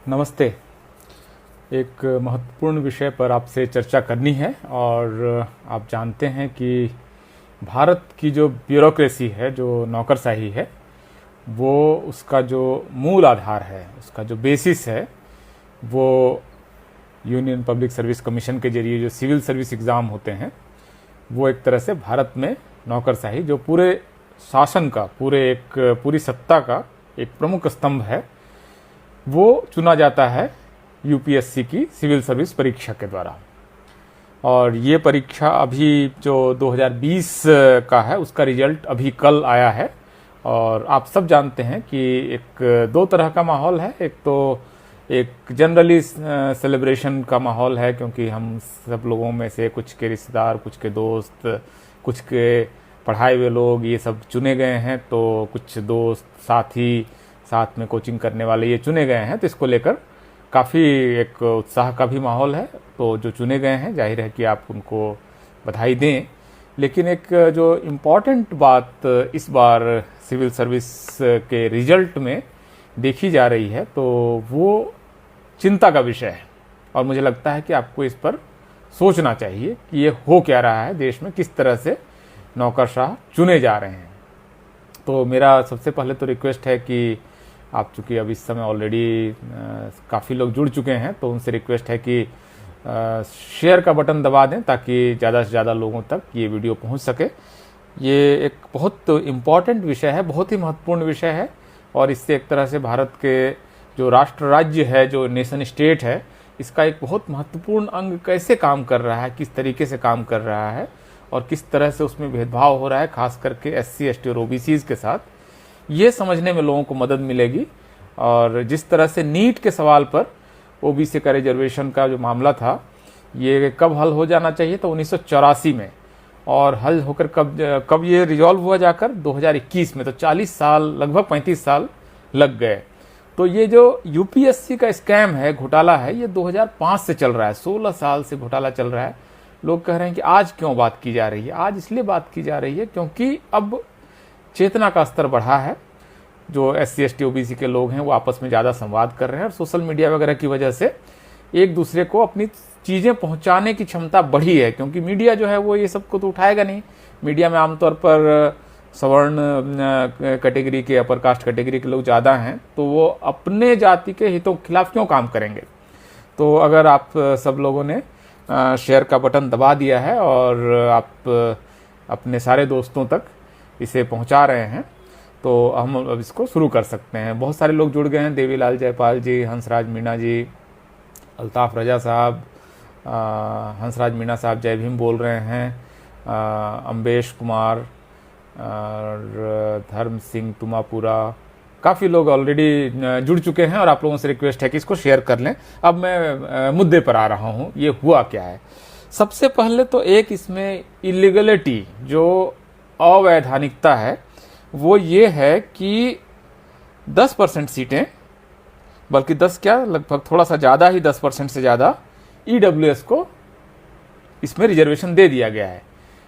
नमस्ते। एक महत्वपूर्ण विषय पर आपसे चर्चा करनी है और आप जानते हैं कि भारत की जो ब्यूरोक्रेसी है, जो नौकरशाही है, वो उसका जो मूल आधार है, उसका जो बेसिस है, वो यूनियन पब्लिक सर्विस कमीशन के जरिए जो सिविल सर्विस एग्ज़ाम होते हैं, वो एक तरह से भारत में नौकरशाही जो पूरे शासन का, पूरी सत्ता का एक प्रमुख स्तंभ है, वो चुना जाता है यूपीएससी की सिविल सर्विस परीक्षा के द्वारा। और ये परीक्षा अभी जो 2020 का है, उसका रिजल्ट अभी कल आया है। और आप सब जानते हैं कि एक दो तरह का माहौल है। एक तो एक जनरली सेलिब्रेशन का माहौल है, क्योंकि हम सब लोगों में से कुछ के रिश्तेदार, कुछ के दोस्त, कुछ के पढ़ाए हुए लोग ये सब चुने गए हैं। तो कुछ दोस्त, साथी, साथ में कोचिंग करने वाले ये चुने गए हैं, तो इसको लेकर काफ़ी एक उत्साह का भी माहौल है। तो जो चुने गए हैं, जाहिर है कि आप उनको बधाई दें। लेकिन एक जो इम्पॉर्टेंट बात इस बार सिविल सर्विस के रिजल्ट में देखी जा रही है, तो वो चिंता का विषय है। और मुझे लगता है कि आपको इस पर सोचना चाहिए कि ये हो क्या रहा है देश में, किस तरह से नौकरशाह चुने जा रहे हैं। तो मेरा सबसे पहले तो रिक्वेस्ट है कि आप चूँकि अब इस समय ऑलरेडी काफ़ी लोग जुड़ चुके हैं, तो उनसे रिक्वेस्ट है कि शेयर का बटन दबा दें, ताकि ज़्यादा से ज़्यादा लोगों तक ये वीडियो पहुंच सके। ये एक बहुत इम्पॉर्टेंट विषय है, बहुत ही महत्वपूर्ण विषय है। और इससे एक तरह से भारत के जो राष्ट्र राज्य है, जो नेशन स्टेट है, इसका एक बहुत महत्वपूर्ण अंग कैसे काम कर रहा है, किस तरीके से काम कर रहा है और किस तरह से उसमें भेदभाव हो रहा है, खास करके SC, ST और OBCs के साथ, ये समझने में लोगों को मदद मिलेगी। और जिस तरह से नीट के सवाल पर OBC का रिजर्वेशन का जो मामला था, ये कब हल हो जाना चाहिए, तो 1984 में, और हल होकर कब ये रिजॉल्व हुआ जाकर 2021 में। तो 40 साल, लगभग 35 साल लग गए। तो ये जो यूपीएससी का स्कैम है, घोटाला है, ये 2005 से चल रहा है, 16 साल से घोटाला चल रहा है। लोग कह रहे हैं कि आज क्यों बात की जा रही है। आज इसलिए बात की जा रही है क्योंकि अब चेतना का स्तर बढ़ा है। जो SC, ST, OBC के लोग हैं, वो आपस में ज़्यादा संवाद कर रहे हैं, और सोशल मीडिया वगैरह की वजह से एक दूसरे को अपनी चीज़ें पहुंचाने की क्षमता बढ़ी है। क्योंकि मीडिया जो है वो ये सब को तो उठाएगा नहीं। मीडिया में आमतौर पर सवर्ण कैटेगरी के, अपर कास्ट कैटेगरी के लोग ज़्यादा हैं, तो वो अपने जाति के हितों के खिलाफ क्यों काम करेंगे। तो अगर आप सब लोगों ने शेयर का बटन दबा दिया है और आप अपने सारे दोस्तों तक इसे पहुंचा रहे हैं, तो हम अब इसको शुरू कर सकते हैं। बहुत सारे लोग जुड़ गए हैं। देवीलाल जयपाल जी, हंसराज मीणा जी, अल्ताफ रजा साहब, हंसराज मीणा साहब जय भीम बोल रहे हैं, अम्बेश कुमार और धर्म सिंह तुमापुरा, काफ़ी लोग ऑलरेडी जुड़ चुके हैं। और आप लोगों से रिक्वेस्ट है कि इसको शेयर कर लें। अब मैं मुद्दे पर आ रहा हूँ, ये हुआ क्या है। सबसे पहले तो एक इसमें इलीगलिटी, जो अवैधानिकता है, वो ये है कि 10% सीटें, बल्कि 10 क्या, लगभग थोड़ा सा ज़्यादा ही, 10% से ज़्यादा EWS को इसमें रिजर्वेशन दे दिया गया है।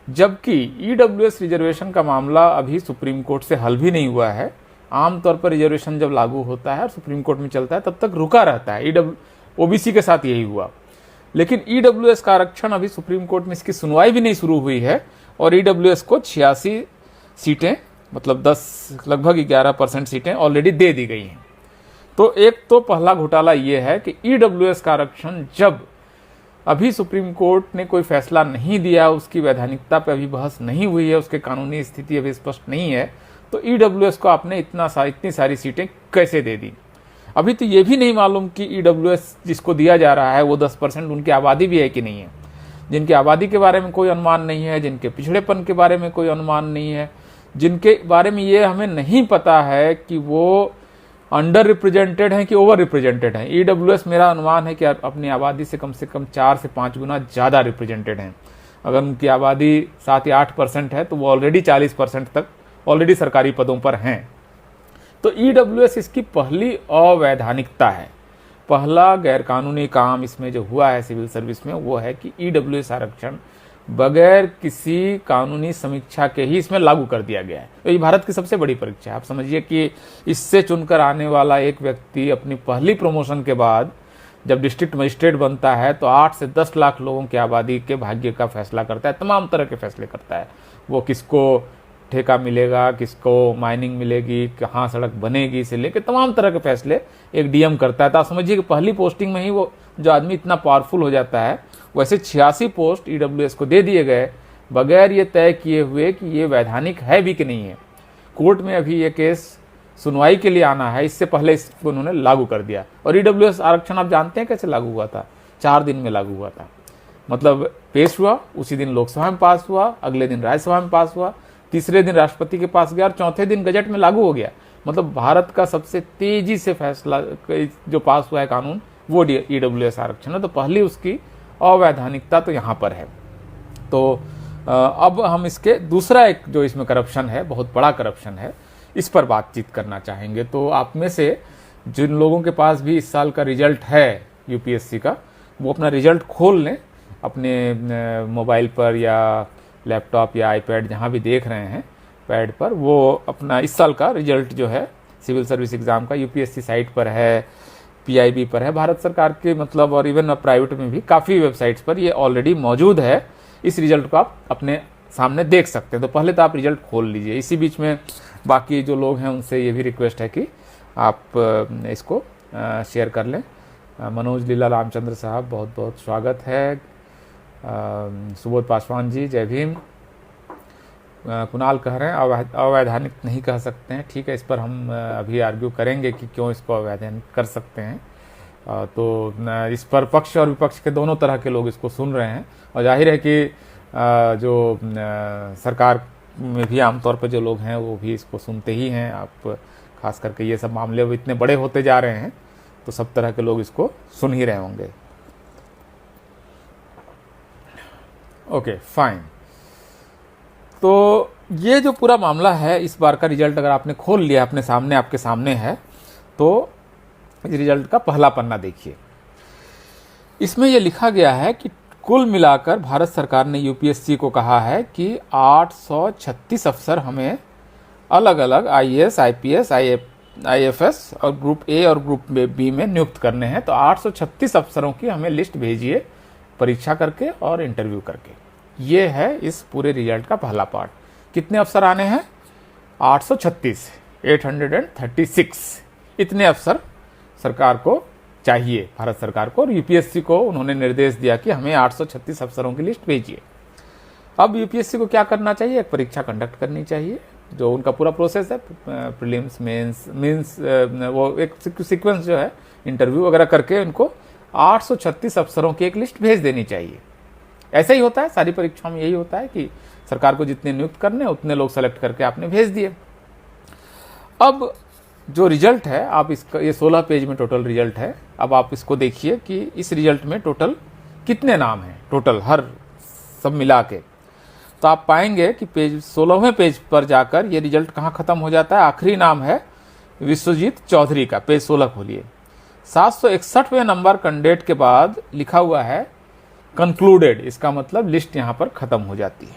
जबकि EWS रिजर्वेशन का मामला अभी सुप्रीम कोर्ट से हल भी नहीं हुआ है। आमतौर पर रिजर्वेशन जब लागू होता है और सुप्रीम कोर्ट में चलता है, तब तक रुका रहता है। OBC के साथ यही हुआ। लेकिन EWS का आरक्षण अभी सुप्रीम कोर्ट में इसकी सुनवाई भी नहीं शुरू हुई है, और EWS को 86 सीटें, मतलब 10, लगभग 11% सीटें ऑलरेडी दे दी गई हैं। तो एक तो पहला घोटाला ये है कि EWS का आरक्षण जब अभी सुप्रीम कोर्ट ने कोई फैसला नहीं दिया, उसकी वैधानिकता पर अभी बहस नहीं हुई है, उसके कानूनी स्थिति अभी स्पष्ट नहीं है, तो EWS को आपने इतनी सारी सीटें कैसे दे दी। अभी तो ये भी नहीं मालूम कि EWS जिसको दिया जा रहा है वो 10% उनकी आबादी भी है कि नहीं है। जिनकी आबादी के बारे में कोई अनुमान नहीं है, जिनके पिछड़ेपन के बारे में कोई अनुमान नहीं है, जिनके बारे में ये हमें नहीं पता है कि वो अंडर रिप्रेजेंटेड हैं कि ओवर रिप्रेजेंटेड हैं। EWS, मेरा अनुमान है कि अपनी आबादी से कम 4 से 5 गुना ज़्यादा रिप्रेजेंटेड हैं। अगर उनकी आबादी 7 या 8% है, तो वो ऑलरेडी 40% तक ऑलरेडी सरकारी पदों पर हैं। तो EWS इसकी पहली अवैधानिकता है। पहला गैरकानूनी काम इसमें जो हुआ है सिविल सर्विस में, वो है कि EWS आरक्षण बगैर किसी कानूनी समीक्षा के ही इसमें लागू कर दिया गया है। तो ये भारत की सबसे बड़ी परीक्षा है। आप समझिए कि इससे चुनकर आने वाला एक व्यक्ति अपनी पहली प्रमोशन के बाद जब डिस्ट्रिक्ट मजिस्ट्रेट बनता है तो 8 से 10 लाख लोगों की आबादी के भाग्य का फैसला करता है, तमाम तरह के फैसले करता है। वो किसको ठेका मिलेगा, किसको माइनिंग मिलेगी, कहाँ सड़क बनेगी से लेकर तमाम तरह के फैसले एक डीएम करता है। तो आप समझिए कि पहली पोस्टिंग में ही वो जो आदमी इतना पावरफुल हो जाता है। वैसे 86 पोस्ट ईडब्ल्यूएस को दे दिए गए बगैर ये तय किए हुए कि ये वैधानिक है भी कि नहीं है। कोर्ट में अभी ये केस सुनवाई के लिए आना है, इससे पहले इसको उन्होंने लागू कर दिया। और ईडब्ल्यूएस आरक्षण आप जानते हैं कैसे लागू हुआ था? 4 दिन में लागू हुआ था। मतलब पेश हुआ, उसी दिन लोकसभा में पास हुआ, अगले दिन राज्यसभा में पास हुआ, तीसरे दिन राष्ट्रपति के पास गया और चौथे दिन गजट में लागू हो गया। मतलब भारत का सबसे तेजी से फैसला जो पास हुआ है कानून वो ईडब्ल्यूएस आरक्षण है। तो पहली उसकी अवैधानिकता तो यहाँ पर है। तो अब हम इसके दूसरा एक जो इसमें करप्शन है, बहुत बड़ा करप्शन है, इस पर बातचीत करना चाहेंगे। तो आप में से जिन लोगों के पास भी इस साल का रिजल्ट है यूपीएससी का, वो अपना रिजल्ट खोल लें अपने मोबाइल पर या लैपटॉप या आईपैड जहाँ भी देख रहे हैं पैड पर, वो अपना इस साल का रिजल्ट जो है सिविल सर्विस एग्ज़ाम का यूपीएससी साइट पर है, पीआईबी पर है, भारत सरकार के मतलब और इवन प्राइवेट में भी काफ़ी वेबसाइट्स पर ये ऑलरेडी मौजूद है। इस रिजल्ट को आप अपने सामने देख सकते हैं। तो पहले तो आप रिजल्ट खोल लीजिए। इसी बीच में बाकी जो लोग हैं उनसे ये भी रिक्वेस्ट है कि आप इसको शेयर कर लें। मनोज लीला रामचंद्र साहब, बहुत बहुत स्वागत है। सुबोध पासवान जी, जय भीम। कुणाल कह रहे हैं अवैधानिक नहीं कह सकते हैं। ठीक है, इस पर हम अभी आर्ग्यू करेंगे कि क्यों इसको अवैधानिक कर सकते हैं। तो इस पर पक्ष और विपक्ष के दोनों तरह के लोग इसको सुन रहे हैं। और जाहिर है कि जो सरकार में भी आमतौर पर जो लोग हैं वो भी इसको सुनते ही हैं। आप खास करके ये सब मामले अब इतने बड़े होते जा रहे हैं तो सब तरह के लोग इसको सुन ही रहे होंगे। Okay fine. तो ये जो पूरा मामला है, इस बार का रिजल्ट अगर आपने खोल लिया अपने सामने, आपके सामने है, तो इस रिजल्ट का पहला पन्ना देखिए। इसमें यह लिखा गया है कि कुल मिलाकर भारत सरकार ने यूपीएससी को कहा है कि 836 अफसर हमें अलग अलग आईएएस, आईपीएस, आईएफएस और ग्रुप ए और ग्रुप बी में नियुक्त करने हैं। तो 836 अफसरों की हमें लिस्ट भेजिए परीक्षा करके और इंटरव्यू करके। ये है इस पूरे रिजल्ट का पहला पार्ट। कितने अफसर आने हैं? 836, 836। इतने अफसर सरकार को चाहिए, भारत सरकार को। और यूपीएससी को उन्होंने निर्देश दिया कि हमें 836 अफसरों की लिस्ट भेजिए। अब यूपीएससी को क्या करना चाहिए? एक परीक्षा कंडक्ट करनी चाहिए, जो उनका पूरा प्रोसेस है, प्रीलिम्स, मेंस, वो एक सीक्वेंस जो है, इंटरव्यू वगैरह करके उनको 836 अफसरों की एक लिस्ट भेज देनी चाहिए। ऐसा ही होता है सारी परीक्षाओं में, यही होता है कि सरकार को जितने नियुक्त करने उतने लोग सेलेक्ट करके आपने भेज दिए। अब जो रिजल्ट है, आप इसका, ये 16 पेज में टोटल रिजल्ट है। अब आप इसको देखिए कि इस रिजल्ट में टोटल कितने नाम हैं, टोटल हर सब मिला के। तो आप पाएंगे कि पेज 16वें पेज पर जाकर ये रिजल्ट कहाँ खत्म हो जाता है। आखिरी नाम है विश्वजीत चौधरी का। पेज 16 खोलिए। 761वें नंबर कैंडिडेट के बाद लिखा हुआ है कंक्लूडेड। इसका मतलब लिस्ट यहाँ पर खत्म हो जाती है।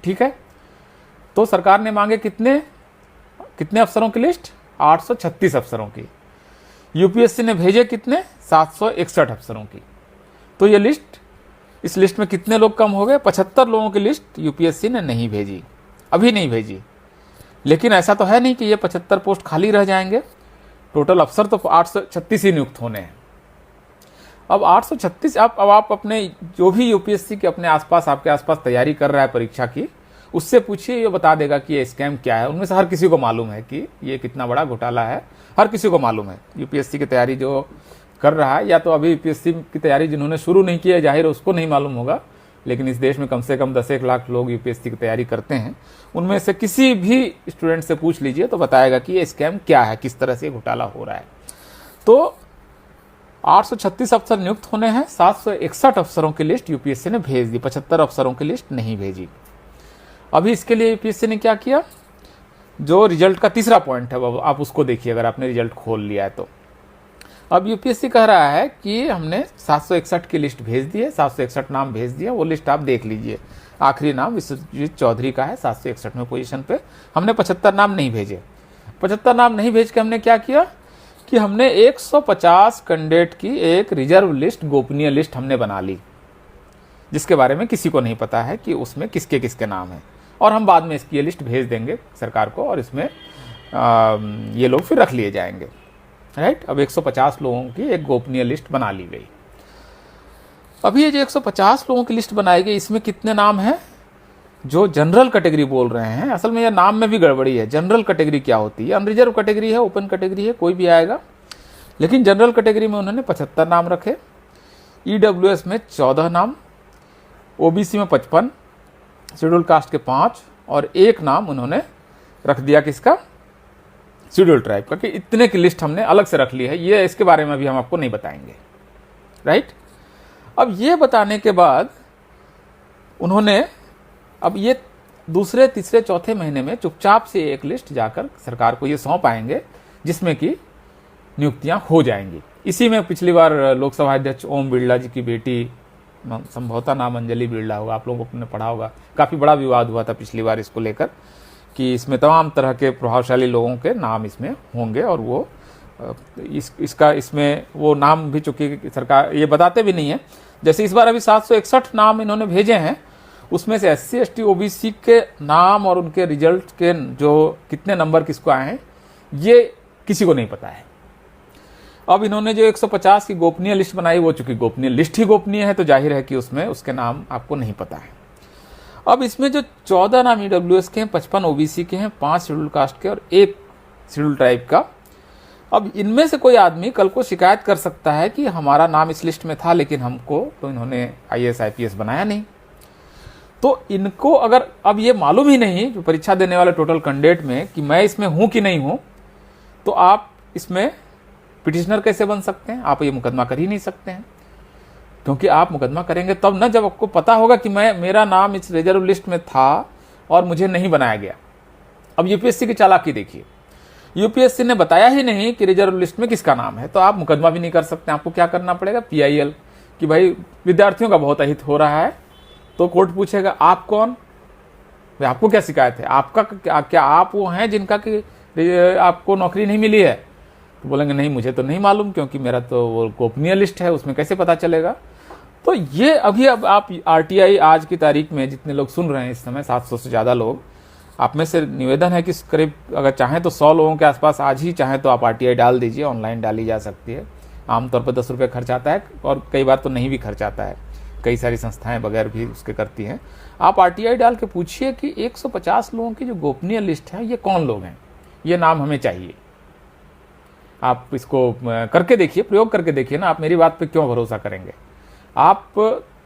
ठीक है, तो सरकार ने मांगे कितने अफसरों की लिस्ट? 836 अफसरों की। यूपीएससी ने भेजे कितने? 761 अफसरों की। तो ये लिस्ट, इस लिस्ट में कितने लोग कम हो गए? 75 लोगों की लिस्ट यूपीएससी ने नहीं भेजी, अभी नहीं भेजी। लेकिन ऐसा तो है नहीं कि ये 75 पोस्ट खाली रह जाएंगे। टोटल अफसर तो 836 ही नियुक्त होने हैं। अब 836 अब आप अपने जो भी यूपीएससी के अपने आसपास, आपके आसपास तैयारी कर रहा है परीक्षा की, उससे पूछिए, ये बता देगा कि ये स्कैम क्या है। उनमें से हर किसी को मालूम है कि ये कितना बड़ा घोटाला है, हर किसी को मालूम है। यूपीएससी की तैयारी जो कर रहा है, या तो अभी यूपीएससी की तैयारी जिन्होंने शुरू नहीं की है, जाहिर है उसको नहीं मालूम होगा, लेकिन इस देश में कम से कम 10-1 लाख लोग यूपीएससी की तैयारी करते हैं। उनमें से किसी भी स्टूडेंट से पूछ लीजिए तो बताएगा कि ये स्कैम क्या है, किस तरह से घोटाला हो रहा है। तो 836 अफसर नियुक्त होने हैं। 761 अफसरों की लिस्ट यूपीएससी ने भेज दी, 75 अफसरों की लिस्ट नहीं भेजी। अभी इसके लिए यूपीएससी ने क्या किया? जो रिजल्ट का तीसरा पॉइंट है, आप उसको देखिए, अगर आपने रिजल्ट खोल लिया है तो अब यूपीएससी कह रहा है कि हमने 761 की लिस्ट भेज दी है, 761 नाम भेज दिया, वो लिस्ट आप देख लीजिए। आखिरी नाम विश्वजीत चौधरी का है 761वें पोजीशन पे। हमने 75 नाम नहीं भेजे। 75 नाम नहीं भेज के हमने क्या किया कि हमने 150 कैंडिडेट की एक रिजर्व लिस्ट, गोपनीय लिस्ट हमने बना ली, जिसके बारे में किसी को नहीं पता है कि उसमें किसके किसके नाम हैं। और हम बाद में इसकी ये लिस्ट भेज देंगे सरकार को और इसमें ये लोग फिर रख लिए जाएंगे, राइट। अब 150 लोगों की एक गोपनीय लिस्ट बना ली गई। अभी ये जो 150 लोगों की लिस्ट बनाई गई, इसमें कितने नाम हैं जो जनरल कैटेगरी बोल रहे हैं। असल में यह नाम में भी गड़बड़ी है। जनरल कैटेगरी क्या होती है? अनरिजर्व कैटेगरी है, ओपन कैटेगरी है, कोई भी आएगा। लेकिन जनरल कैटेगरी में उन्होंने 75 नाम रखे, ईडब्ल्यूएस में 14 नाम, ओबीसी में 55, शेड्यूल कास्ट के 5 और 1 नाम उन्होंने रख दिया किसका? शेड्यूल ट्राइब का। कि इतने की लिस्ट हमने अलग से रख ली है। ये इसके बारे में भी हम आपको नहीं बताएंगे, राइट। अब ये बताने के बाद उन्होंने अब ये दूसरे, तीसरे, चौथे महीने में चुपचाप से एक लिस्ट जाकर सरकार को ये सौंप आएंगे, जिसमें कि नियुक्तियां हो जाएंगी। इसी में पिछली बार लोकसभा अध्यक्ष ओम बिरला जी की बेटी, संभवतः नाम अंजलि बिरला होगा, आप लोगों को पढ़ा होगा, काफी बड़ा विवाद हुआ था पिछली बार इसको लेकर कि इसमें तमाम तरह के प्रभावशाली लोगों के नाम इसमें होंगे। और वो इसमें वो नाम भी, चूंकि सरकार ये बताते भी नहीं है। जैसे इस बार अभी 761 नाम इन्होंने भेजे हैं, उसमें से SC ST OBC के नाम और उनके रिजल्ट के जो कितने नंबर किसको आए हैं, ये किसी को नहीं पता है। अब इन्होंने जो 150 की गोपनीय लिस्ट बनाई, वो चूंकि गोपनीय लिस्ट ही गोपनीय है, तो जाहिर है कि उसमें उसके नाम आपको नहीं पता है। अब इसमें जो 14 नाम ईडब्ल्यूएस के हैं, 55 ओबीसी के हैं, 5 शेड्यूल कास्ट के और 1 शेड्यूल ट्राइब का। अब इनमें से कोई आदमी कल को शिकायत कर सकता है कि हमारा नाम इस लिस्ट में था, लेकिन हमको तो इन्होंने IAS IPS बनाया नहीं। तो इनको अगर अब ये मालूम ही नहीं जो परीक्षा देने वाले टोटल कैंडिडेट में कि मैं इसमें हूं कि नहीं हूं, तो आप इसमें पिटिशनर कैसे बन सकते हैं? आप ये मुकदमा कर ही नहीं सकते हैं, क्योंकि आप मुकदमा करेंगे तब ना जब आपको पता होगा कि मेरा नाम इस रिजर्व लिस्ट में था और मुझे नहीं बनाया गया। अब यूपीएससी की चालाकी देखिए, यूपीएससी ने बताया ही नहीं कि रिजर्व लिस्ट में किसका नाम है, तो आप मुकदमा भी नहीं कर सकते। आपको क्या करना पड़ेगा? PIL कि भाई विद्यार्थियों का बहुत अहित हो रहा है, तो कोर्ट पूछेगा आप कौन, भाई आपको क्या शिकायत है, आपका क्या आप वो हैं जिनका कि आपको नौकरी नहीं मिली है? तो बोलेंगे नहीं, मुझे तो नहीं मालूम, क्योंकि मेरा तो वो गोपनीय लिस्ट है, उसमें कैसे पता चलेगा? तो ये अभी अब आप RTI आज की तारीख में जितने लोग सुन रहे हैं इस समय, 700 से ज़्यादा लोग, आप में से निवेदन है कि करीब अगर चाहें तो 100 लोगों के आसपास आज ही चाहें तो आप RTI डाल दीजिए। ऑनलाइन डाली जा सकती है, आमतौर पर 10 रुपये खर्च आता है और कई बार तो नहीं भी खर्च आता है, कई सारी संस्थाएं बगैर भी उसके करती हैं। आप RTI डाल के पूछिए कि 150 लोगों की जो गोपनीय लिस्ट है ये कौन लोग हैं, ये नाम हमें चाहिए। आप इसको करके देखिए, प्रयोग करके देखिए ना, आप मेरी बात पे क्यों भरोसा करेंगे? आप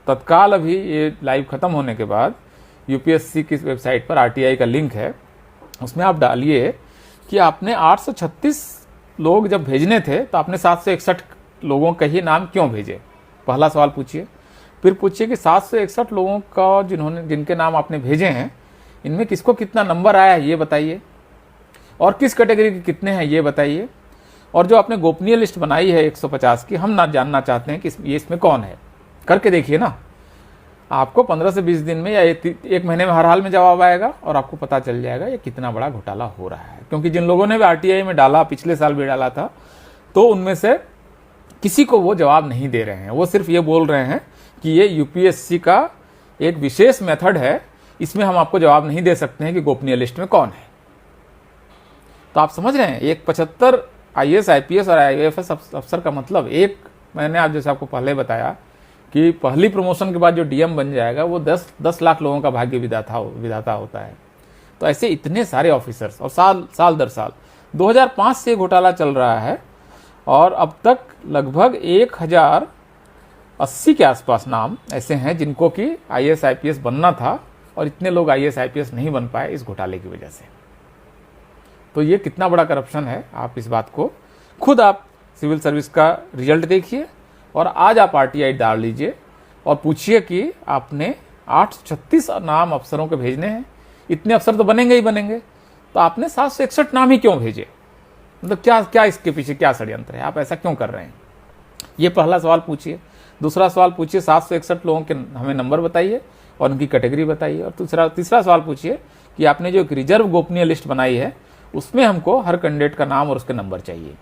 तत्काल अभी ये लाइव खत्म होने के बाद यूपीएससी की वेबसाइट पर RTI का लिंक है, उसमें आप डालिए कि आपने 836 लोग जब भेजने थे तो आपने 761 लोगों का ही नाम क्यों भेजे? पहला सवाल पूछिए। फिर पूछिए कि 761 लोगों का जिनके नाम आपने भेजे हैं, इनमें किसको कितना नंबर आया है ये बताइए, और किस कैटेगरी के कितने हैं ये बताइए। और जो आपने गोपनीय लिस्ट बनाई है 150 की, हम ना जानना चाहते हैं कि ये इसमें कौन है। करके देखिए ना, आपको 15 से 20 दिन में या 1 महीने में हर हाल में जवाब आएगा और आपको पता चल जाएगा ये कितना बड़ा घोटाला हो रहा है। क्योंकि जिन लोगों ने भी RTI में डाला, पिछले साल भी डाला था, तो उनमें से किसी को वो जवाब नहीं दे रहे हैं। वो सिर्फ ये बोल रहे हैं कि ये यूपीएससी का एक विशेष मेथड है, इसमें हम आपको जवाब नहीं दे सकते हैं कि गोपनीय लिस्ट में कौन है। तो आप समझ रहे हैं, एक 75 IAS IPS और IAFS अफसर का मतलब, एक मैंने आप जैसे आपको पहले बताया कि पहली प्रमोशन के बाद जो DM बन जाएगा वो 10 लाख लोगों का भाग्य विधाता होता है। तो ऐसे इतने सारे ऑफिसर्स, और साल दर साल 2005 से घोटाला चल रहा है और अब तक लगभग 1080 के आसपास नाम ऐसे हैं जिनको कि IAS IPS बनना था, और इतने लोग IAS IPS नहीं बन पाए इस घोटाले की वजह से। तो ये कितना बड़ा करप्शन है, आप इस बात को खुद आप सिविल सर्विस का रिजल्ट देखिए और आज आप RTI डाल लीजिए और पूछिए कि आपने 836 नाम अफसरों के भेजने हैं, इतने अफसर तो बनेंगे ही बनेंगे, तो आपने 761 नाम ही क्यों भेजे? मतलब क्या क्या इसके पीछे क्या षड्यंत्र है, आप ऐसा क्यों कर रहे हैं? ये पहला सवाल पूछिए। दूसरा सवाल पूछिए 761 लोगों के हमें नंबर बताइए और उनकी कैटेगरी बताइए। और तीसरा सवाल पूछिए कि आपने जो एक रिजर्व गोपनीय लिस्ट बनाई है उसमें हमको हर कैंडिडेट का नाम और उसके नंबर चाहिए।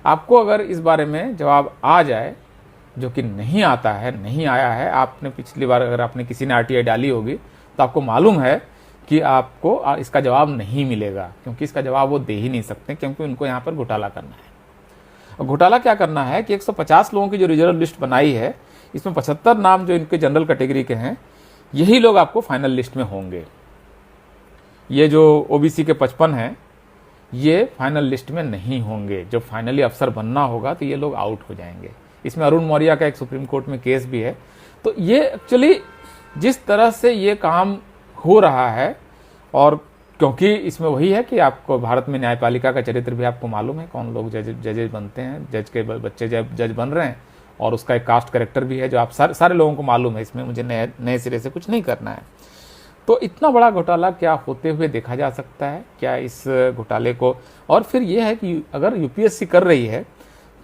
आपको अगर इस बारे में जवाब आ जाए, जो कि नहीं आता है, नहीं आया है, आपने पिछली बार अगर आपने किसी ने RTI डाली होगी तो आपको मालूम है कि आपको इसका जवाब नहीं मिलेगा, क्योंकि इसका जवाब वो दे ही नहीं सकते, क्योंकि उनको यहाँ पर घोटाला करना है। और घोटाला क्या करना है कि 150 लोगों की जो रिजर्व लिस्ट बनाई है, इसमें 75 नाम जो इनके जनरल कैटेगरी के हैं, यही लोग आपको फाइनल लिस्ट में होंगे। ये जो OBC के 55 हैं, ये फाइनल लिस्ट में नहीं होंगे। जब फाइनली अफसर बनना होगा तो ये लोग आउट हो जाएंगे। इसमें अरुण मौर्य का एक सुप्रीम कोर्ट में केस भी है। तो ये एक्चुअली जिस तरह से ये काम हो रहा है, और क्योंकि इसमें वही है कि आपको भारत में न्यायपालिका का चरित्र भी आपको मालूम है, कौन लोग जजेज बनते हैं, जज के बच्चे जज बन रहे हैं, और उसका एक कास्ट कैरेक्टर भी है जो आप सारे लोगों को मालूम है। इसमें मुझे नए सिरे से कुछ नहीं करना है। तो इतना बड़ा घोटाला क्या होते हुए देखा जा सकता है क्या इस घोटाले को? और फिर यह है कि अगर UPSC कर रही है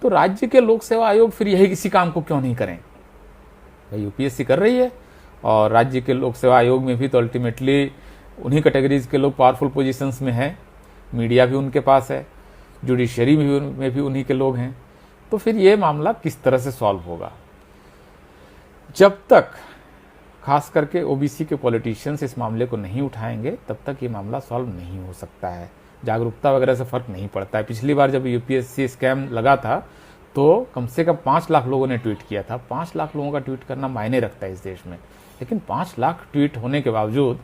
तो राज्य के लोक सेवा आयोग फिर यही किसी काम को क्यों नहीं करें? भाई UPSC कर रही है और राज्य के लोक सेवा आयोग में भी तो अल्टीमेटली उन्हीं कैटेगरीज के लोग पावरफुल पोजीशंस में हैं, मीडिया भी उनके पास है, जुडिशरी में भी उन्हीं के लोग हैं। तो फिर ये मामला किस तरह से सॉल्व होगा? जब तक खास करके OBC के पॉलिटिशियंस इस मामले को नहीं उठाएंगे तब तक ये मामला सॉल्व नहीं हो सकता है। जागरूकता वगैरह से फर्क नहीं पड़ता है। पिछली बार जब UPSC स्कैम लगा था तो कम से कम 5 लाख लोगों ने ट्वीट किया था। 5 लाख लोगों का ट्वीट करना मायने रखता है इस देश में। लेकिन 5 लाख ट्वीट होने के बावजूद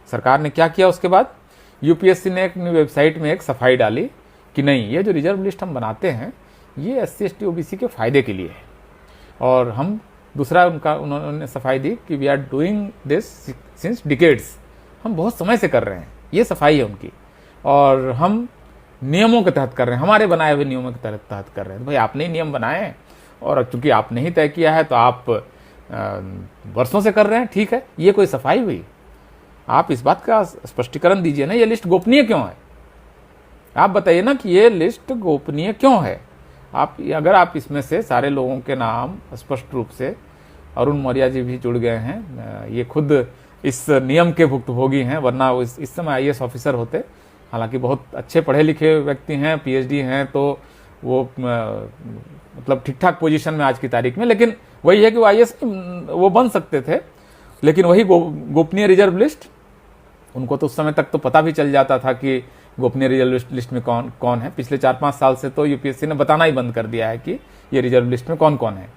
सरकार ने क्या किया? उसके बाद UPSC ने अपनी वेबसाइट में एक सफाई डाली कि नहीं, ये जो रिजर्व लिस्ट हम बनाते हैं ये SC ST OBC के फायदे के लिए है। और हम दूसरा उन्होंने सफाई दी कि we are doing this since decades, हम बहुत समय से कर रहे हैं। ये सफाई है उनकी, और हम नियमों के तहत कर रहे हैं, हमारे बनाए हुए नियमों के तहत कर रहे हैं। भाई आपने ही नियम बनाए हैं और चूंकि आपने ही तय किया है तो आप वर्षों से कर रहे हैं, ठीक है। ये कोई सफाई हुई? आप इस बात का स्पष्टीकरण दीजिए ना, ये लिस्ट गोपनीय क्यों है? आप बताइए ना कि ये लिस्ट गोपनीय क्यों है। अगर आप इसमें से सारे लोगों के नाम स्पष्ट रूप से, अरुण मौर्य जी भी जुड़ गए हैं, ये खुद इस नियम के भुक्तभोगी हैं, वरना वो इस समय IAS ऑफिसर होते। हालांकि बहुत अच्छे पढ़े लिखे व्यक्ति हैं, PhD हैं, तो वो मतलब ठीक ठाक पोजीशन में आज की तारीख में। लेकिन वही है कि वो IAS वो बन सकते थे, लेकिन वही गोपनीय रिजर्व लिस्ट, उनको तो उस समय तक तो पता भी चल जाता था कि गोपनीय रिजर्व लिस्ट में कौन कौन है। पिछले 4-5 साल से तो UPSC ने बताना ही बंद कर दिया है कि ये रिजर्व लिस्ट में कौन कौन है।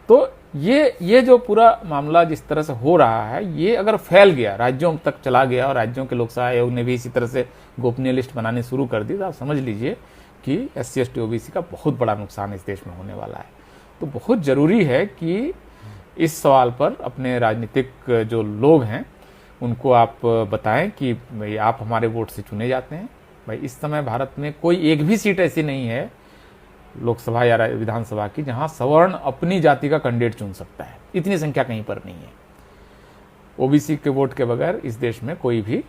तो ये जो पूरा मामला जिस तरह से हो रहा है, ये अगर फैल गया, राज्यों तक चला गया और राज्यों के लोक सेवा आयोग ने भी इसी तरह से गोपनीय लिस्ट बनानी शुरू कर दी, तो आप समझ लीजिए कि SC ST OBC का बहुत बड़ा नुकसान इस देश में होने वाला है। तो बहुत जरूरी है कि इस सवाल पर अपने राजनीतिक जो लोग हैं उनको आप बताएं कि भाई आप हमारे वोट से चुने जाते हैं। भाई इस समय भारत में कोई एक भी सीट ऐसी नहीं है लोकसभा या विधानसभा की जहां सवर्ण अपनी जाति का कैंडिडेट चुन सकता है। इतनी संख्या कहीं पर नहीं है। OBC के वोट के बगैर इस देश में कोई भी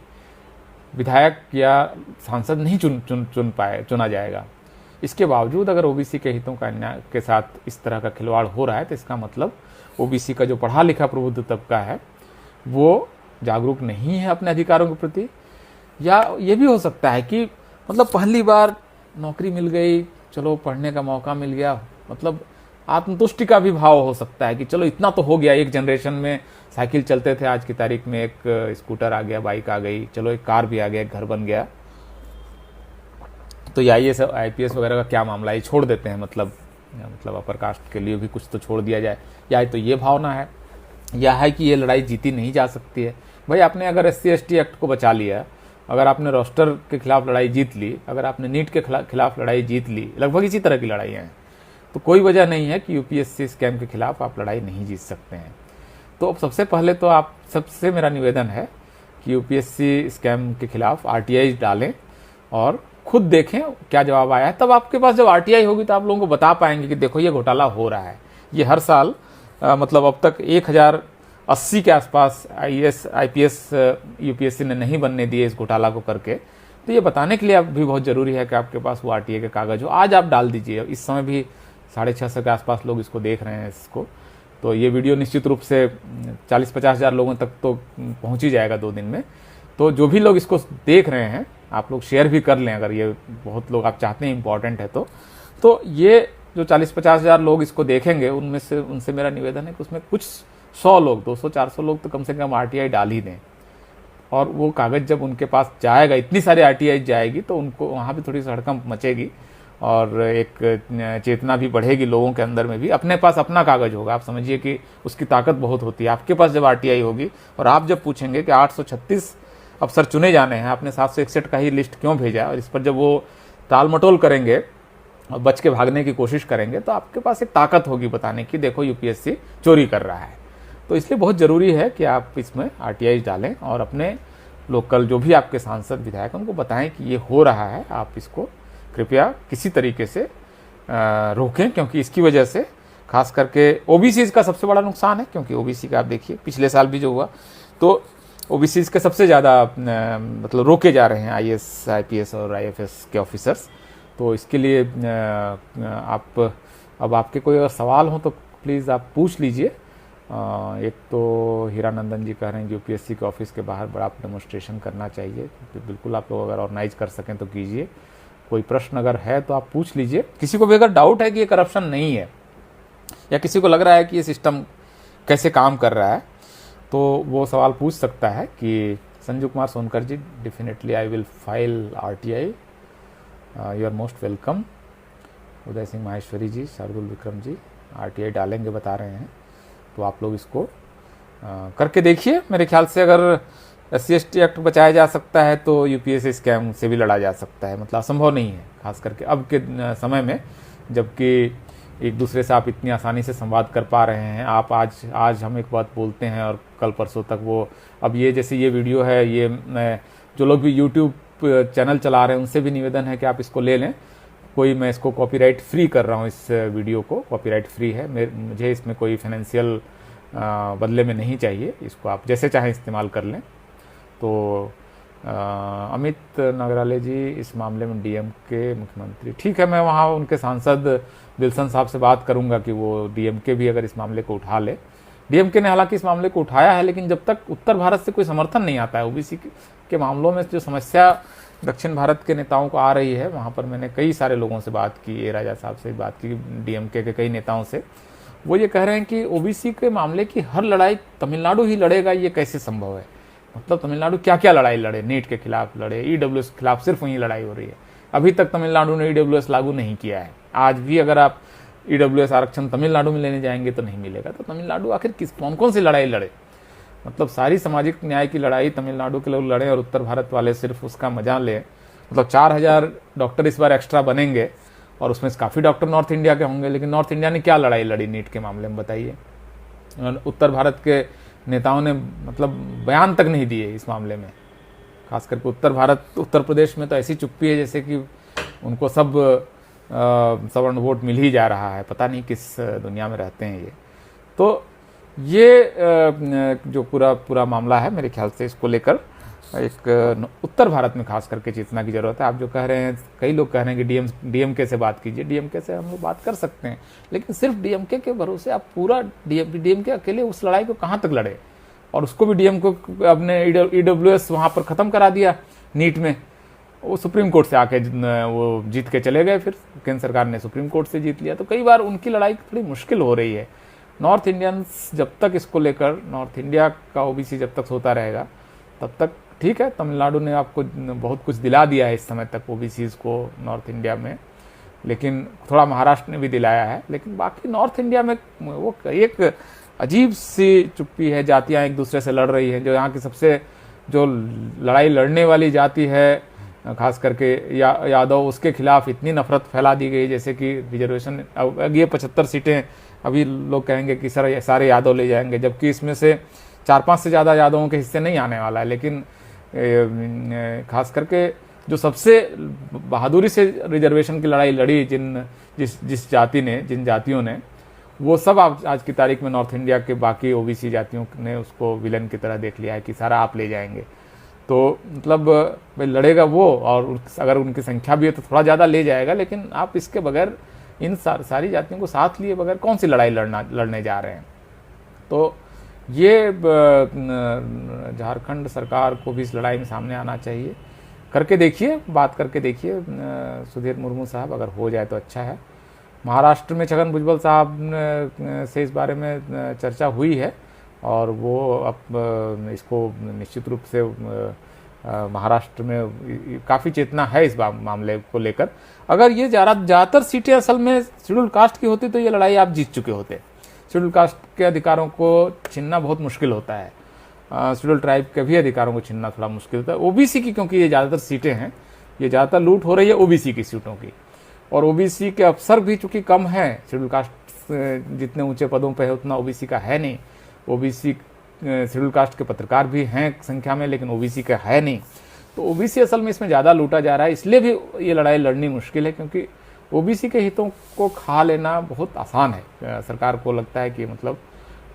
विधायक या सांसद नहीं चुना जाएगा। इसके बावजूद अगर OBC के हितों का के साथ इस तरह का खिलवाड़ हो रहा है तो इसका मतलब OBC का जो पढ़ा लिखा प्रबुद्ध तबका है वो जागरूक नहीं है अपने अधिकारों के प्रति, या ये भी हो सकता है कि मतलब पहली बार नौकरी मिल गई, चलो पढ़ने का मौका मिल गया, मतलब आत्मतुष्टि का भी भाव हो सकता है कि चलो इतना तो हो गया। एक जनरेशन में साइकिल चलते थे, आज की तारीख में एक स्कूटर आ गया, बाइक आ गई, चलो एक कार भी आ गया, एक घर बन गया। तो IAS IPS वगैरह का क्या मामला है, छोड़ देते हैं, मतलब अपर कास्ट के लिए भी कुछ तो छोड़ दिया जाए। या तो ये भावना है, या है कि ये लड़ाई जीती नहीं जा सकती है। भाई आपने अगर SC ST एक्ट को बचा लिया, अगर आपने रोस्टर के खिलाफ लड़ाई जीत ली, अगर आपने नीट के खिलाफ लड़ाई जीत ली, लगभग इसी तरह की लड़ाइयाँ हैं, तो कोई वजह नहीं है कि UPSC स्कैम के खिलाफ आप लड़ाई नहीं जीत सकते हैं। तो अब सबसे पहले तो आप सबसे मेरा निवेदन है कि UPSC स्कैम के खिलाफ RTI डालें और खुद देखें क्या जवाब आया है। तब आपके पास जब RTI होगी तो आप लोगों को बता पाएंगे कि देखो ये घोटाला हो रहा है। ये हर साल मतलब अब तक 1080 के आसपास IAS IPS UPSC ने नहीं बनने दिए इस घोटाला को करके। तो ये बताने के लिए अब भी बहुत ज़रूरी है कि आपके पास वो आरटीआई के कागज़ हो। आज आप डाल दीजिए। इस समय भी 650 के आसपास लोग इसको देख रहे हैं इसको, तो ये वीडियो निश्चित रूप से 40-50 हज़ार लोगों तक तो पहुंच ही जाएगा 2 दिन में। तो जो भी लोग इसको देख रहे हैं, आप लोग शेयर भी कर लें अगर ये बहुत लोग आप चाहते हैं, इंपॉर्टेंट है तो ये जो 40-50 हज़ार लोग इसको देखेंगे उनमें से उनसे मेरा निवेदन है कि उसमें कुछ 100 लोग, 200-400 लोग तो कम से कम आरटीआई डाल ही दें। और वो कागज़ जब उनके पास जाएगा, इतनी सारी आरटीआई जाएगी, तो उनको वहाँ भी थोड़ी सी हड़कंप मचेगी और एक चेतना भी बढ़ेगी लोगों के अंदर में भी। अपने पास अपना कागज़ होगा, आप समझिए कि उसकी ताकत बहुत होती है। आपके पास जब आरटीआई होगी और आप जब पूछेंगे कि 836 अफसर चुने जाने हैं, आपने 761 का ही लिस्ट क्यों भेजा, और इस पर जब वो टाल मटोल करेंगे और बच के भागने की कोशिश करेंगे, तो आपके पास एक ताकत होगी बताने की, देखो यूपीएससी चोरी कर रहा है। तो इसलिए बहुत ज़रूरी है कि आप इसमें आरटीआई डालें और अपने लोकल जो भी आपके सांसद विधायक उनको बताएं कि ये हो रहा है, आप इसको कृपया किसी तरीके से रोकें, क्योंकि इसकी वजह से खास करके ओबीसी का सबसे बड़ा नुकसान है। क्योंकि ओबीसी का आप देखिए पिछले साल भी जो हुआ, तो ओबीसी के सबसे ज़्यादा मतलब रोके जा रहे हैं आईएएस, आईपीएस और आईएफएस के ऑफिसर्स। तो इसके लिए आप अब आपके कोई अगर सवाल हो तो प्लीज़ आप पूछ लीजिए। एक तो हीरानंदन जी कह रहे हैं कि यूपीएससी के ऑफिस के बाहर बड़ा डेमोन्स्ट्रेशन करना चाहिए, तो बिल्कुल आप लोग अगर ऑर्गेनाइज कर सकें तो कीजिए। कोई प्रश्न अगर है तो आप पूछ लीजिए। किसी को भी अगर डाउट है कि ये करप्शन नहीं है, या किसी को लग रहा है कि ये सिस्टम कैसे काम कर रहा है, तो वो सवाल पूछ सकता है कि Sanju Kumar Sonkar ji, definitely I will file RTI, you are most welcome. Uday Singh Maheshwari ji, Shardul Vikram ji, RTI डालेंगे बता रहे हैं, तो आप लोग इसको करके देखिए। मेरे ख्याल से अगर SC/ST एक्ट बचाया जा सकता है तो यूपीएससी स्कैम से भी लड़ा जा सकता है। मतलब असंभव नहीं है, खास करके अब के समय में, जबकि एक दूसरे से आप इतनी आसानी से संवाद कर पा रहे हैं। आप आज हम एक बात बोलते हैं और कल परसों तक वो, अब ये जैसे ये वीडियो है, ये जो लोग भी यूट्यूब चैनल चला रहे हैं उनसे भी निवेदन है कि आप इसको ले लें। कोई मैं इसको कॉपीराइट फ्री कर रहा हूँ, इस वीडियो को कॉपीराइट फ्री है, मुझे इसमें कोई फाइनेंशियल बदले में नहीं चाहिए। इसको आप जैसे चाहें इस्तेमाल कर लें। तो अमित नागराले जी, इस मामले में डीएम के मुख्यमंत्री, ठीक है, मैं वहाँ उनके सांसद विल्सन साहब से बात करूंगा कि वो डीएमके भी अगर इस मामले को उठा ले। डीएमके ने हालांकि इस मामले को उठाया है, लेकिन जब तक उत्तर भारत से कोई समर्थन नहीं आता है ओबीसी के मामलों में, जो समस्या दक्षिण भारत के नेताओं को आ रही है, वहाँ पर मैंने कई सारे लोगों से बात की, ए राजा साहब से बात की, डीएमके के कई नेताओं से। वो ये कह रहे हैं कि ओबीसी के मामले की हर लड़ाई तमिलनाडु ही लड़ेगा, ये कैसे संभव है। मतलब तमिलनाडु क्या क्या लड़ाई लड़े, नीट के खिलाफ लड़े, ईडब्ल्यूएस के खिलाफ सिर्फ वहीं लड़ाई हो रही है। अभी तक तमिलनाडु ने ईडब्ल्यूएस लागू नहीं किया है। आज भी अगर आप ईडब्ल्यूएस आरक्षण तमिलनाडु में लेने जाएंगे तो नहीं मिलेगा। तो तमिलनाडु आखिर कौन कौन सी लड़ाई लड़े। मतलब सारी सामाजिक न्याय की लड़ाई तमिलनाडु के लोग लड़े और उत्तर भारत वाले सिर्फ उसका मजा लें। मतलब 4000 डॉक्टर इस बार एक्स्ट्रा बनेंगे और उसमें काफ़ी डॉक्टर नॉर्थ इंडिया के होंगे, लेकिन नॉर्थ इंडिया ने क्या लड़ाई लड़ी नीट के मामले में, बताइए। उत्तर भारत के नेताओं ने मतलब बयान तक नहीं दिए इस मामले में। खास करके उत्तर प्रदेश में तो ऐसी चुप्पी है जैसे कि उनको सब सवर्ण वोट मिल ही जा रहा है। पता नहीं किस दुनिया में रहते हैं ये। तो ये जो पूरा मामला है, मेरे ख्याल से इसको लेकर एक उत्तर भारत में खास करके चेतना की जरूरत है। आप जो कह रहे हैं, कई लोग कह रहे हैं कि डीएमके से बात कीजिए। डीएमके से हम लोग बात कर सकते हैं, लेकिन सिर्फ डीएमके के भरोसे आप पूरा डीएमके अकेले उस लड़ाई को कहाँ तक लड़े। और उसको भी डीएम को अपने ईडब्ल्यूएस वहाँ पर ख़त्म करा दिया नीट में। वो सुप्रीम कोर्ट से आके वो जीत के चले गए, फिर केंद्र सरकार ने सुप्रीम कोर्ट से जीत लिया। तो कई बार उनकी लड़ाई थोड़ी मुश्किल हो रही है। नॉर्थ इंडियंस जब तक इसको लेकर, नॉर्थ इंडिया का ओबीसी जब तक सोता रहेगा तब तक ठीक है। तमिलनाडु ने आपको बहुत कुछ दिला दिया है इस समय तक ओबीसीज को नॉर्थ इंडिया में, लेकिन थोड़ा महाराष्ट्र ने भी दिलाया है। लेकिन बाकी नॉर्थ इंडिया में वो एक अजीब सी चुप्पी है। जातियां एक दूसरे से लड़ रही हैं। जो यहाँ की सबसे जो लड़ाई लड़ने वाली जाति है, खास करके यादव, उसके खिलाफ इतनी नफरत फैला दी गई जैसे कि रिजर्वेशन, अब ये 75 सीटें अभी लोग कहेंगे कि सर सारे यादव ले जाएंगे, जबकि इसमें से 4-5 से ज़्यादा यादवों के हिस्से नहीं आने वाला है। लेकिन खास करके जो सबसे बहादुरी से रिजर्वेशन की लड़ाई लड़ी जिस जिन जातियों ने, वो सब आज की तारीख में नॉर्थ इंडिया के बाकी ओबीसी जातियों ने उसको विलन की तरह देख लिया है कि सारा आप ले जाएंगे। तो मतलब भाई लड़ेगा वो, और अगर उनकी संख्या भी है तो थोड़ा ज़्यादा ले जाएगा, लेकिन आप इसके बगैर इन सारी जातियों को साथ लिए बगैर कौन सी लड़ाई लड़ने जा रहे हैं। तो ये झारखंड सरकार को भी इस लड़ाई में सामने आना चाहिए। करके देखिए, बात करके देखिए सुधीर मुर्मू साहब, अगर हो जाए तो अच्छा है। महाराष्ट्र में छगन भुजबल साहब से इस बारे में चर्चा हुई है, और वो अब इसको निश्चित रूप से महाराष्ट्र में काफ़ी चेतना है इस मामले को लेकर। अगर ये ज़्यादातर सीटें असल में शेड्यूल कास्ट की होती तो ये लड़ाई आप जीत चुके होते। शेड्यूल कास्ट के अधिकारों को छीनना बहुत मुश्किल होता है, शेड्यूल ट्राइब के भी अधिकारों को छीनना थोड़ा मुश्किल होता है। ओबीसी की, क्योंकि ये ज़्यादातर सीटें हैं, ये ज़्यादातर लूट हो रही है ओबीसी की सीटों की, और ओबीसी के अफसर भी चूंकि कम हैं, शेड्यूल कास्ट जितने ऊंचे पदों पर है उतना ओबीसी का है नहीं। ओबीसी शेड्यूल कास्ट के पत्रकार भी हैं संख्या में, लेकिन ओबीसी का है नहीं। तो ओबीसी असल में इसमें ज़्यादा लूटा जा रहा है, इसलिए भी ये लड़ाई लड़नी मुश्किल है, क्योंकि ओबीसी के हितों को खा लेना बहुत आसान है। सरकार को लगता है कि मतलब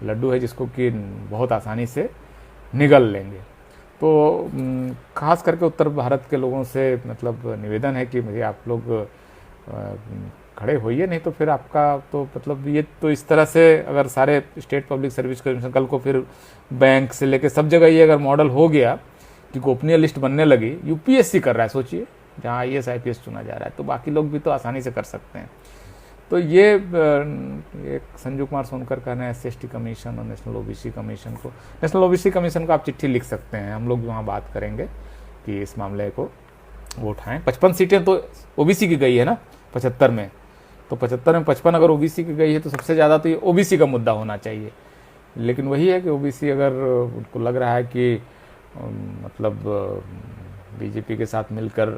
लड्डू है जिसको कि बहुत आसानी से निगल लेंगे। तो खास करके उत्तर भारत के लोगों से मतलब निवेदन है कि भाई आप लोग खड़े होइए, नहीं तो फिर आपका तो मतलब ये तो इस तरह से अगर सारे स्टेट पब्लिक सर्विस कमीशन कल को फिर बैंक से लेके सब जगह ये अगर मॉडल हो गया कि गोपनीय लिस्ट बनने लगी, यूपीएससी कर रहा है, सोचिए, जहाँ आईएएस आईपीएस चुना जा रहा है, तो बाकी लोग भी तो आसानी से कर सकते हैं। तो ये एक संजू कुमार सोनकर का ना SC कमीशन और नेशनल ओबीसी कमीशन को आप चिट्ठी लिख सकते हैं, हम लोग भी वहाँ बात करेंगे कि इस मामले को वो उठाएं। 55 सीटें तो ओबीसी की गई है ना 75 में, तो 75 में 55 अगर ओबीसी की गई है तो सबसे ज़्यादा तो ये ओबीसी का मुद्दा होना चाहिए। लेकिन वही है कि ओबीसी अगर उनको लग रहा है कि मतलब बीजेपी के साथ मिलकर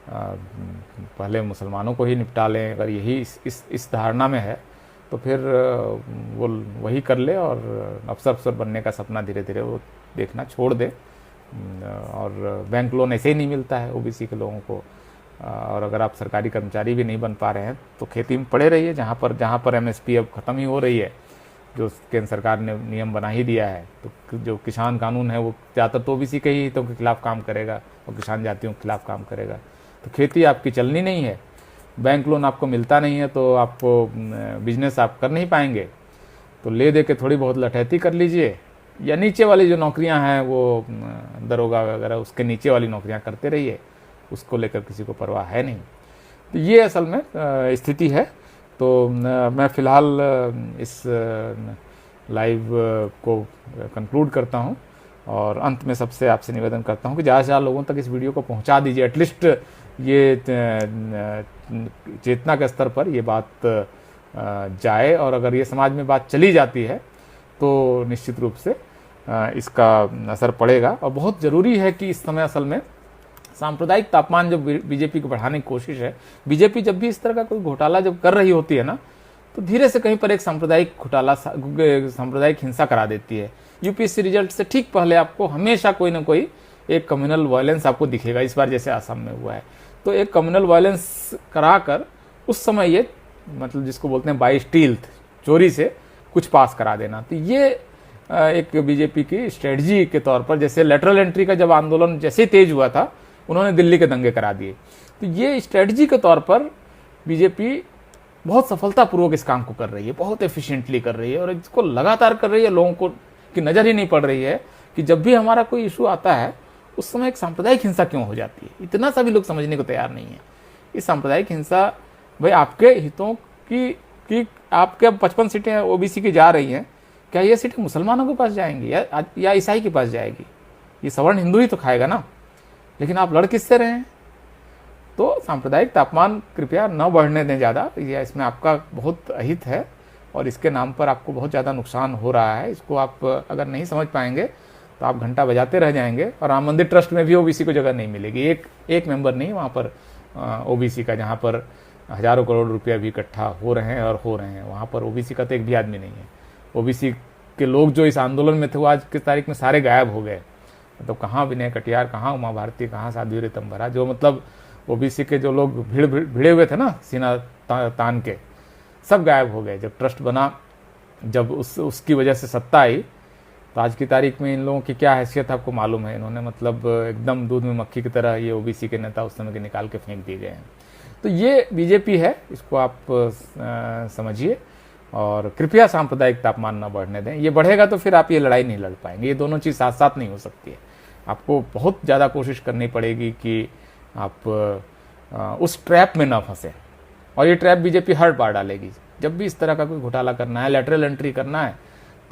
पहले मुसलमानों को ही निपटा लें, अगर यही इस धारणा में है तो फिर वो वही कर ले और अफसर बनने का सपना धीरे धीरे वो देखना छोड़ दे। और बैंक लोन ऐसे ही नहीं मिलता है ओबीसी के लोगों को, और अगर आप सरकारी कर्मचारी भी नहीं बन पा रहे हैं तो खेती में पड़े रहिए, जहाँ पर MSP अब ख़त्म ही हो रही है, जो केंद्र सरकार ने नियम बना ही दिया है। तो जो किसान कानून है वो ज़्यादातर तो ओबीसी के ही हितों के खिलाफ काम करेगा और किसान जातियों के खिलाफ काम करेगा। तो खेती आपकी चलनी नहीं है, बैंक लोन आपको मिलता नहीं है, तो आपको बिजनेस आप कर नहीं पाएंगे। तो ले दे के थोड़ी बहुत लठैती कर लीजिए, या नीचे वाली जो नौकरियां हैं वो दरोगा वगैरह उसके नीचे वाली नौकरियां करते रहिए, उसको लेकर किसी को परवाह है नहीं। तो ये असल में स्थिति है। तो मैं फ़िलहाल इस लाइव को कंक्लूड करता हूं, और अंत में सबसे आपसे निवेदन करता हूं कि ज़्यादा से ज़्यादा लोगों तक इस वीडियो को पहुंचा दीजिए। एटलीस्ट ये चेतना के स्तर पर ये बात जाए, और अगर ये समाज में बात चली जाती है तो निश्चित रूप से इसका असर पड़ेगा। और बहुत ज़रूरी है कि इस समय असल में सांप्रदायिक तापमान जो बीजेपी को बढ़ाने की कोशिश है, बीजेपी जब भी इस तरह का कोई घोटाला जब कर रही होती है ना, तो धीरे से कहीं पर एक सांप्रदायिक हिंसा करा देती है। यूपीएससी रिजल्ट से ठीक पहले आपको हमेशा कोई ना कोई एक कम्युनल वायलेंस आपको दिखेगा। इस बार जैसे आसाम में हुआ है, तो एक कम्युनल वायलेंस कराकर उस समय ये मतलब जिसको बोलते हैं बाय स्टील्थ, चोरी से कुछ पास करा देना। तो ये एक बीजेपी की स्ट्रेटजी के तौर पर, जैसे लेटरल एंट्री का जब आंदोलन जैसे तेज हुआ था, उन्होंने दिल्ली के दंगे करा दिए। तो ये स्ट्रेटजी के तौर पर बीजेपी बहुत सफलतापूर्वक इस काम को कर रही है, बहुत एफिशिएंटली कर रही है, और इसको लगातार कर रही है। लोगों को की नज़र ही नहीं पड़ रही है कि जब भी हमारा कोई इशू आता है उस समय एक सांप्रदायिक हिंसा क्यों हो जाती है। इतना सा भी लोग समझने को तैयार नहीं है। इस सांप्रदायिक हिंसा भाई आपके हितों की आपके 55 सीटें ओबीसी की जा रही हैं, क्या ये सीटें मुसलमानों के पास जाएंगी या ईसाई के पास जाएगी? ये सवर्ण हिंदू ही तो खाएगा ना। लेकिन आप लड़ किससे रहे हैं? तो सांप्रदायिक तापमान कृपया न बढ़ने दें ज़्यादा, या इसमें आपका बहुत अहित है और इसके नाम पर आपको बहुत ज़्यादा नुकसान हो रहा है। इसको आप अगर नहीं समझ पाएंगे तो आप घंटा बजाते रह जाएंगे। और राम मंदिर ट्रस्ट में भी ओबीसी को जगह नहीं मिलेगी, एक मेंबर नहीं वहाँ पर ओबीसी का, जहाँ पर हज़ारों करोड़ रुपया भी इकट्ठा हो रहे हैं, वहाँ पर ओबीसी का तो एक भी आदमी नहीं है। ओबीसी के लोग जो इस आंदोलन में थे वो आज की तारीख में सारे गायब हो गए। मतलब कहाँ विनय कटियार, कहाँ उमा भारती, कहाँ साध्वी ऋतंभरा, जो मतलब ओबीसी के जो लोग भिड़े हुए थे ना सीना तान के, सब गायब हो गए। जब ट्रस्ट बना, जब उसकी वजह से सत्ता आई, तो आज की तारीख में इन लोगों की क्या हैसियत आपको मालूम है। इन्होंने मतलब एकदम दूध में मक्खी की तरह ये ओबीसी के नेता उस समय के निकाल के फेंक दिए गए हैं। तो ये बीजेपी है, इसको आप समझिए और कृपया सांप्रदायिक तापमान न बढ़ने दें। ये बढ़ेगा तो फिर आप ये लड़ाई नहीं लड़ पाएंगे, ये दोनों चीज़ साथ साथ नहीं हो सकती है। आपको बहुत ज़्यादा कोशिश करनी पड़ेगी कि आप उस ट्रैप में ना फंसे, और ये ट्रैप बीजेपी हर बार डालेगी। जब भी इस तरह का कोई घोटाला करना है, लेटरल एंट्री करना है,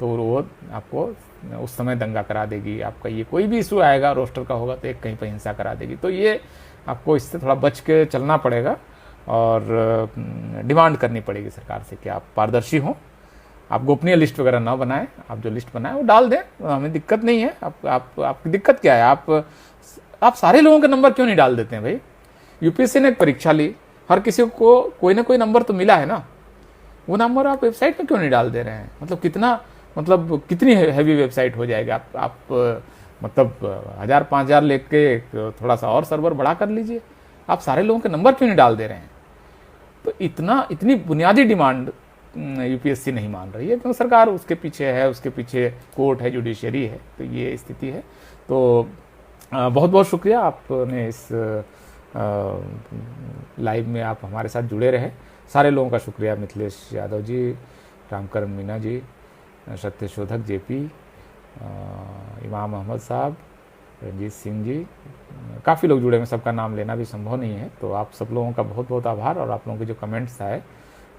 तो वो आपको उस समय दंगा करा देगी। आपका ये कोई भी इशू आएगा, रोस्टर का होगा तो एक कहीं पर हिंसा करा देगी। तो ये आपको इससे थोड़ा बच के चलना पड़ेगा और डिमांड करनी पड़ेगी सरकार से कि आप पारदर्शी हों, आप गोपनीय लिस्ट वगैरह ना बनाएं। आप जो लिस्ट बनाएं वो डाल दें, हमें दिक्कत नहीं है। आपकी दिक्कत क्या है? आप सारे लोगों के नंबर क्यों नहीं डाल देते हैं भाई? यूपीएससी ने एक परीक्षा ली, हर किसी को कोई ना कोई नंबर तो मिला है ना, वो नंबर आप वेबसाइट में क्यों नहीं डाल दे रहे हैं? मतलब कितनी हैवी वेबसाइट हो जाएगी। आप मतलब 1000-5000 लेके थोड़ा सा और सर्वर बड़ा कर लीजिए। आप सारे लोगों के नंबर क्यों नहीं डाल दे रहे हैं? तो इतनी बुनियादी डिमांड यूपीएससी नहीं मान रही है, क्योंकि सरकार उसके पीछे है, उसके पीछे कोर्ट है, जुडिशरी है। तो ये स्थिति है। तो बहुत बहुत शुक्रिया, आपने इस लाइव में आप हमारे साथ जुड़े रहे। सारे लोगों का शुक्रिया, मिथिलेश यादव जी, रामकरण मीना जी, सत्यशोधक जेपी, इमाम अहमद साहब, रंजीत सिंह जी, काफ़ी लोग जुड़े हैं, सबका नाम लेना भी संभव नहीं है। तो आप सब लोगों का बहुत बहुत आभार। और आप लोगों के जो कमेंट्स आए,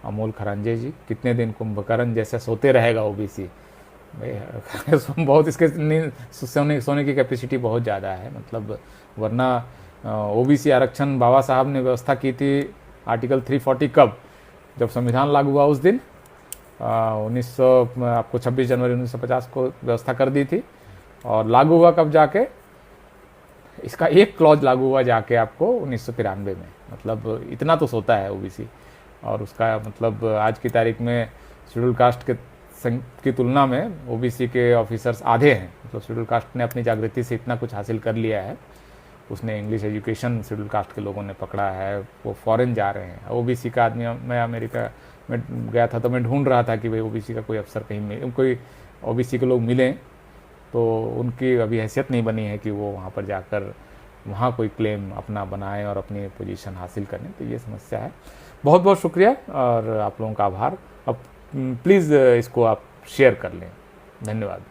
अमोल खरांजे जी, कितने दिन कुंभकर्ण जैसे सोते रहेगा ओबीसी भाई बहुत इसके सोने की कैपेसिटी बहुत ज़्यादा है। मतलब वरना ओबीसी आरक्षण बाबा साहब ने व्यवस्था की थी आर्टिकल 340 कब, जब संविधान लागू हुआ उस दिन 26 जनवरी 1950 को व्यवस्था कर दी थी। और लागू हुआ कब जाके, इसका एक क्लॉज लागू हुआ जाके आपको 1993 में। मतलब इतना तो सोता है ओबीसी। और उसका मतलब आज की तारीख में शेड्यूल कास्ट की तुलना में ओबीसी के ऑफिसर्स आधे हैं। मतलब शेड्यूल कास्ट ने अपनी जागृति से इतना कुछ हासिल कर लिया है। उसने इंग्लिश एजुकेशन शेड्यूल कास्ट के लोगों ने पकड़ा है, वो फॉरेन जा रहे हैं। ओबीसी का आदमी, मैं अमेरिका में गया था तो मैं ढूंढ रहा था कि भाई ओबीसी का कोई अफसर कहीं कोई ओबीसी के लोग मिलें, तो उनकी अभी हैसियत नहीं बनी है कि वो वहाँ पर जाकर वहाँ कोई क्लेम अपना बनाएं और अपनी पोजीशन हासिल करें। तो ये समस्या है। बहुत बहुत शुक्रिया और आप लोगों का आभार। अब प्लीज़ इसको आप शेयर कर लें। धन्यवाद।